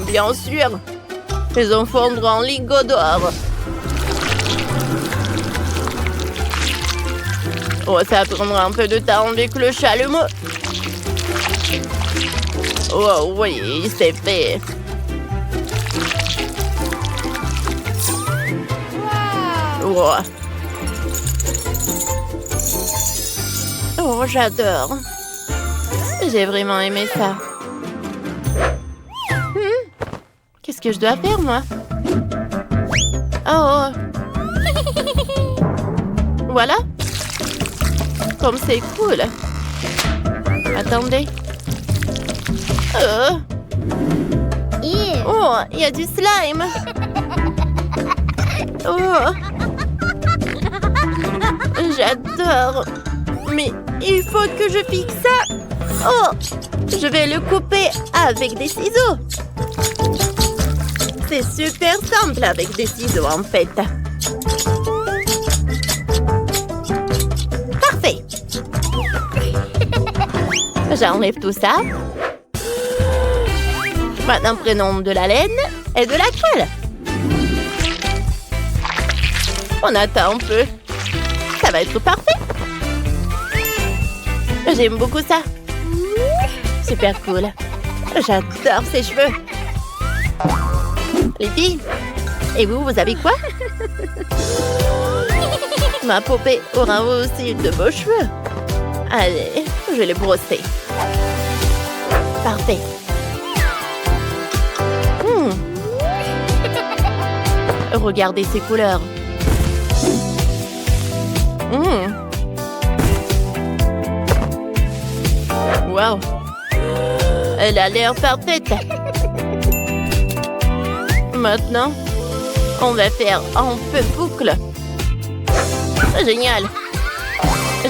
Bien sûr. Les enfants fondront en lingots d'or. Oh, ça prendra un peu de temps avec le chalumeau. Oh oui, c'est fait. Oh, oh j'adore. J'ai vraiment aimé ça. Qu'est-ce que je dois faire, moi? Oh. Voilà. Comme c'est cool. Attendez. Oh, il y a du slime. Oh. J'adore. Mais il faut que je fixe ça. Oh, je vais le couper avec des ciseaux. C'est super simple avec des ciseaux, en fait. Parfait. J'enlève tout ça. Maintenant, prenons de la laine et de la colle. On attend un peu. Ça va être parfait. J'aime beaucoup ça. Super cool. J'adore ces cheveux. Les filles, et vous avez quoi? Ma poupée aura aussi de beaux cheveux. Allez, je vais les brosser. Parfait. Regardez ces couleurs. Wow. Elle a l'air parfaite. Maintenant, on va faire un peu boucle. Génial.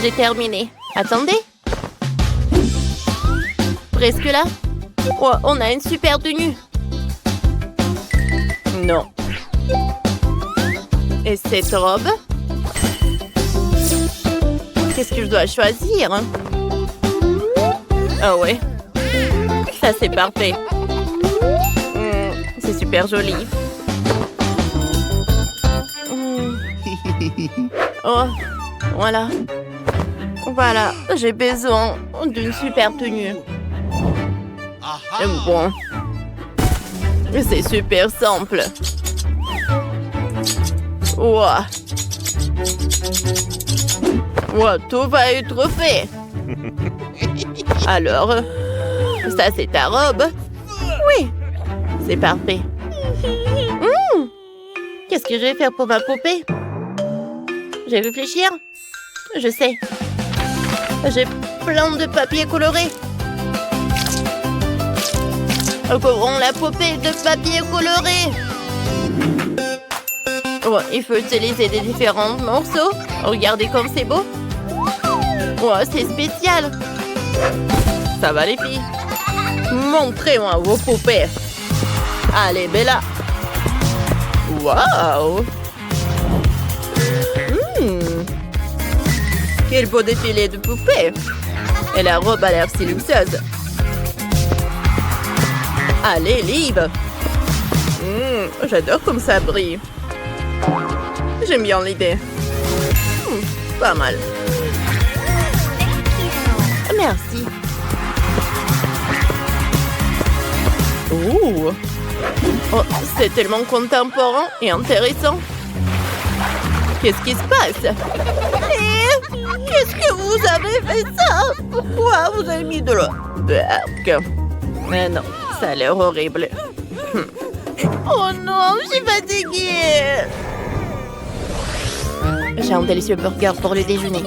J'ai terminé. Attendez. Presque là. Oh, on a une super tenue. Non. Et cette robe? Qu'est-ce que je dois choisir? Ah ouais. Ça, c'est parfait. C'est super joli. Oh, voilà. Voilà, j'ai besoin d'une super tenue. Bon. C'est super simple. Ouah. Ouah, tout va être fait. Alors, ça c'est ta robe? Oui, c'est parfait. Qu'est-ce que je vais faire pour ma poupée? Je vais réfléchir. Je sais. J'ai plein de papier coloré. Couvrons la poupée de papier coloré. Oh, il faut utiliser des différents morceaux. Regardez comme c'est beau. Oh, c'est spécial. Ça va les filles? Montrez-moi vos poupées. Allez, Bella. Waouh. Quel beau défilé de poupées. Et la robe a l'air si luxueuse. Allez, Liv. J'adore comme ça brille. J'aime bien l'idée. Pas mal. Merci. Oh, c'est tellement contemporain et intéressant. Qu'est-ce qui se passe? Qu'est-ce que vous avez fait ça? Pourquoi vous avez mis de l'eau? Mais non, ça a l'air horrible. Oh non, je suis fatiguée. J'ai un délicieux burger pour le déjeuner.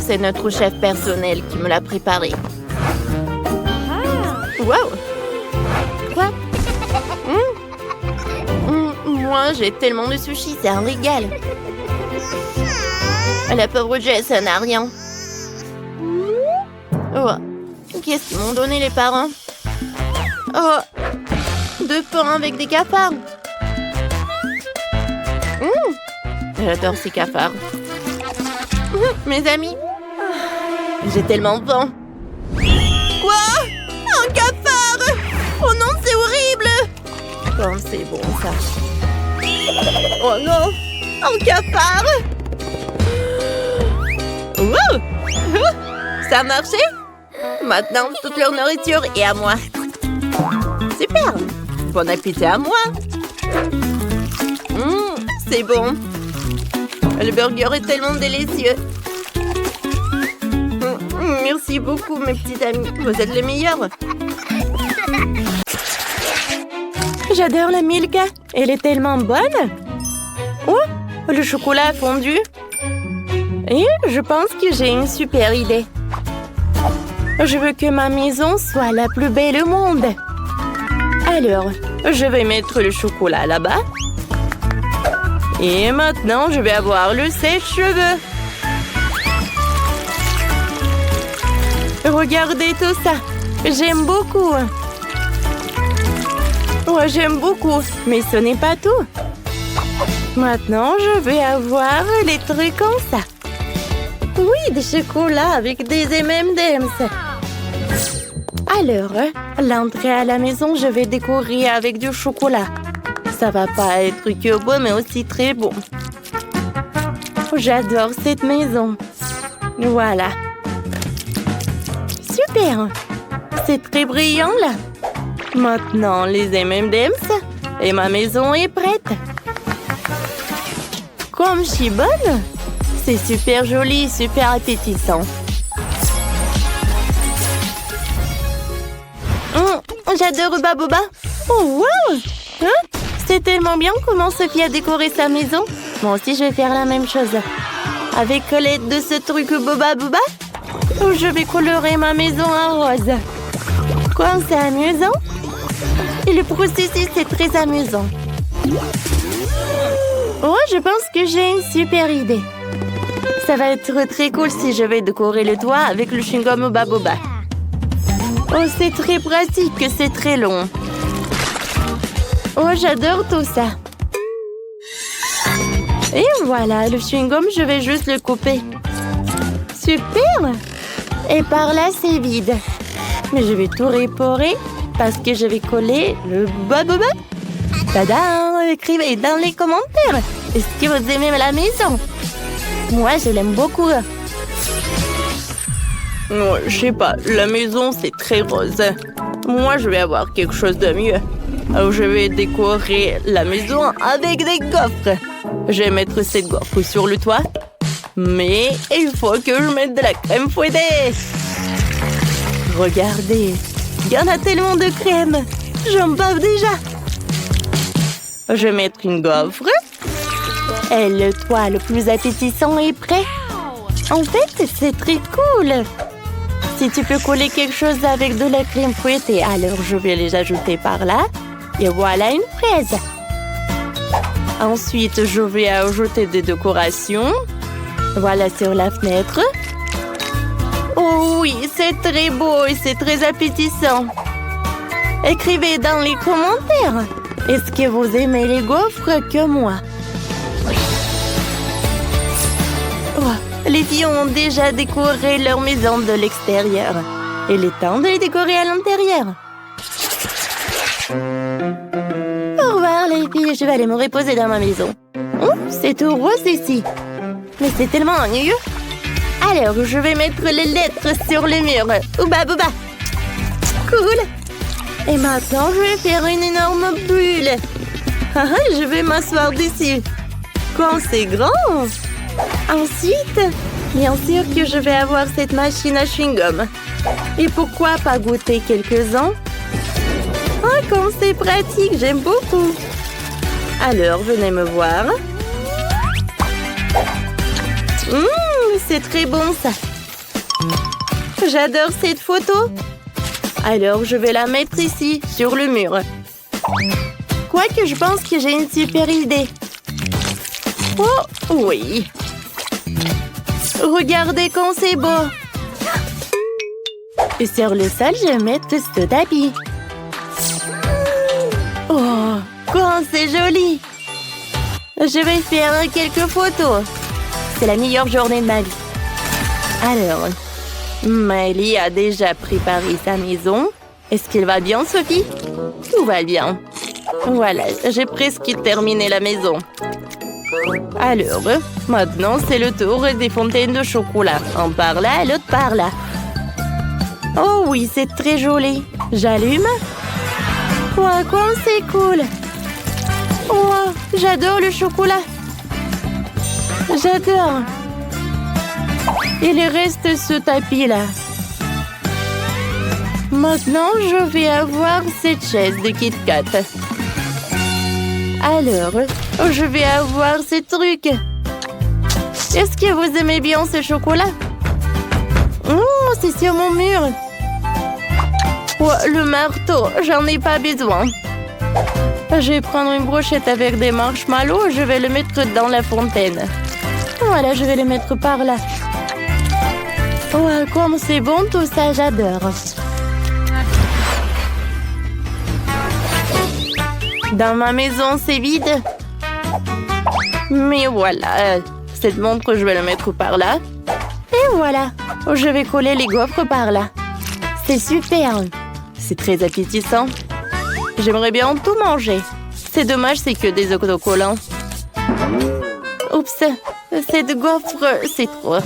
C'est notre chef personnel qui me l'a préparé. Wow! Quoi? Moi, j'ai tellement de sushis, c'est un régal. La pauvre Jess, elle n'a rien. Oh, qu'est-ce qu'ils m'ont donné les parents? Oh, 2 pains avec des cafards. J'adore ces cafards. Mes amis, j'ai tellement faim. Quoi? Un cafard? Oh non, c'est horrible. Oh, c'est bon ça. Oh non, un cafard. Ça a marché? Maintenant, toute leur nourriture est à moi. Super. Bon appétit à moi. C'est bon. Le burger est tellement délicieux. Merci beaucoup, mes petits amis. Vous êtes les meilleurs. J'adore la Milka. Elle est tellement bonne. Oh, le chocolat a fondu. Et je pense que j'ai une super idée. Je veux que ma maison soit la plus belle au monde. Alors, je vais mettre le chocolat là-bas. Et maintenant, je vais avoir le sèche-cheveux. Regardez tout ça. J'aime beaucoup. Ouais, j'aime beaucoup. Mais ce n'est pas tout. Maintenant, je vais avoir les trucs comme ça. Oui, des chocolats avec des M&M's. Alors, l'entrée à la maison, je vais décorer avec du chocolat. Ça va pas être que beau, mais aussi très bon. J'adore cette maison. Voilà. Super. C'est très brillant, là. Maintenant, les M&M's et ma maison est prête. Comme je suis bonne. C'est super joli, super appétissant. J'adore Baboba. Oh, wow! Hein? C'est tellement bien comment Sophie a décoré sa maison. Moi aussi, je vais faire la même chose. Avec l'aide de ce truc Boba Boba, je vais colorer ma maison en rose. Quoi, c'est amusant? Et le processus est très amusant. Oh, je pense que j'ai une super idée. Ça va être très cool si je vais décorer le toit avec le chewing-gum Boba Boba. Oh, c'est très pratique, c'est très long. Oh, j'adore tout ça. Et voilà, le chewing-gum, je vais juste le couper. Super! Et par là, c'est vide. Mais je vais tout réparer parce que je vais coller le Baboba. Tadam! Écrivez dans les commentaires. Est-ce que vous aimez la maison? Moi, je l'aime beaucoup. Oh, je sais pas, la maison, c'est très rose. Moi, je vais avoir quelque chose de mieux. Alors, je vais décorer la maison avec des gaufres. Je vais mettre ces gaufres sur le toit. Mais il faut que je mette de la crème fouettée. Regardez, il y en a tellement de crème. J'en bave déjà. Je vais mettre une gaufre. Et le toit le plus appétissant est prêt. En fait, c'est très cool. Si tu peux coller quelque chose avec de la crème fouettée, alors je vais les ajouter par là. Et voilà une fraise. Ensuite, je vais ajouter des décorations. Voilà sur la fenêtre. Oh oui, c'est très beau et c'est très appétissant. Écrivez dans les commentaires. Est-ce que vous aimez les gaufres que moi? Oh, les filles ont déjà décoré leur maison de l'extérieur. Il est temps de les décorer à l'intérieur. Au revoir les filles, je vais aller me reposer dans ma maison. Oh, c'est tout rose ici. Mais c'est tellement ennuyeux. Alors, je vais mettre les lettres sur le mur. Ouba bouba. Cool. Et maintenant, je vais faire une énorme bulle. Je vais m'asseoir dessus. Quand c'est grand. Ensuite, bien sûr que je vais avoir cette machine à chewing-gum. Et pourquoi pas goûter quelques-uns? Oh, comme c'est pratique, j'aime beaucoup. Alors, venez me voir. C'est très bon, ça. J'adore cette photo. Alors, je vais la mettre ici, sur le mur. Quoique, je pense que j'ai une super idée. Oh, oui. Regardez comme c'est beau. Et sur le sol, je vais mettre ce tapis. Oh, comme c'est joli. Je vais faire quelques photos. C'est la meilleure journée de ma vie. Alors, Miley a déjà préparé sa maison. Est-ce qu'il va bien, Sophie? Tout va bien. Voilà, j'ai presque terminé la maison. Alors, maintenant, c'est le tour des fontaines de chocolat. Un par là, l'autre par là. Oh oui, c'est très joli. J'allume. Wow, comme c'est cool. Wow, j'adore le chocolat. J'adore. Il reste ce tapis-là. Maintenant, je vais avoir cette chaise de Kit Kat. Alors, je vais avoir ce truc. Est-ce que vous aimez bien ce chocolat? Oh, c'est sur mon mur. Oh, le marteau, j'en ai pas besoin. Je vais prendre une brochette avec des marshmallows et je vais le mettre dans la fontaine. Voilà, je vais le mettre par là. Oh, comme c'est bon tout ça, j'adore. Dans ma maison, c'est vide. Mais voilà, cette montre, je vais la mettre par là. Et voilà, je vais coller les gaufres par là. C'est super. C'est très appétissant. J'aimerais bien tout manger. C'est dommage, c'est que des autocollants. Oups, cette gaufre, c'est trop.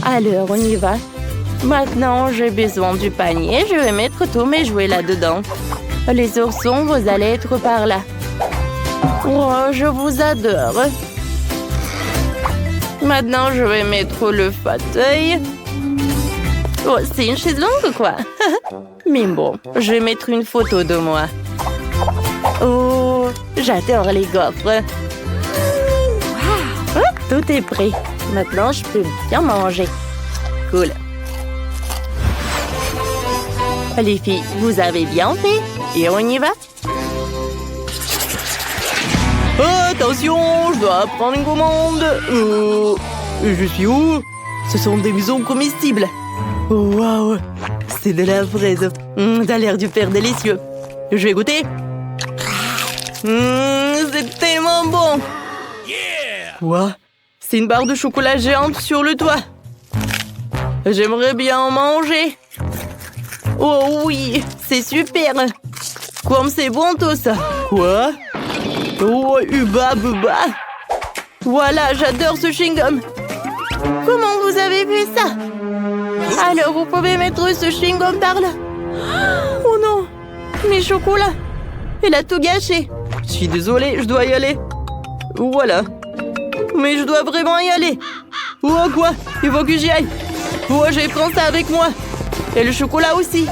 Alors, on y va. Maintenant, j'ai besoin du panier. Je vais mettre tous mes jouets là-dedans. Les oursons, vous allez être par là. Oh, je vous adore. Maintenant, je vais mettre le fauteuil. Oh, c'est une chaise longue, quoi. Mais bon, je vais mettre une photo de moi. Oh, j'adore les gaufres. Oh, tout est prêt. Maintenant, je peux bien manger. Cool. Les filles, vous avez bien fait. Et on y va? Attention, je dois prendre une commande. Je suis où? Ce sont des maisons comestibles. Waouh, c'est de la fraise. Ça a l'air super délicieux. Je vais goûter. C'est tellement bon. Quoi? C'est une barre de chocolat géante sur le toit. J'aimerais bien en manger. Oh oui, c'est super. Comme c'est bon tout ça. Quoi? Oh, uba buba. Voilà, j'adore ce chewing-gum. Comment vous avez fait ça? Alors, vous pouvez mettre ce chewing-gum par là. Oh non, mes chocolats. Elle a tout gâché. Je suis désolée, je dois y aller. Voilà. Mais je dois vraiment y aller. Oh quoi? Il faut que j'y aille. Oh, je vais prendre ça avec moi. Et le chocolat aussi.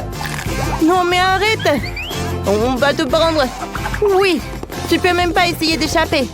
Non mais arrête. On va te prendre. Oui. Tu peux même pas essayer d'échapper.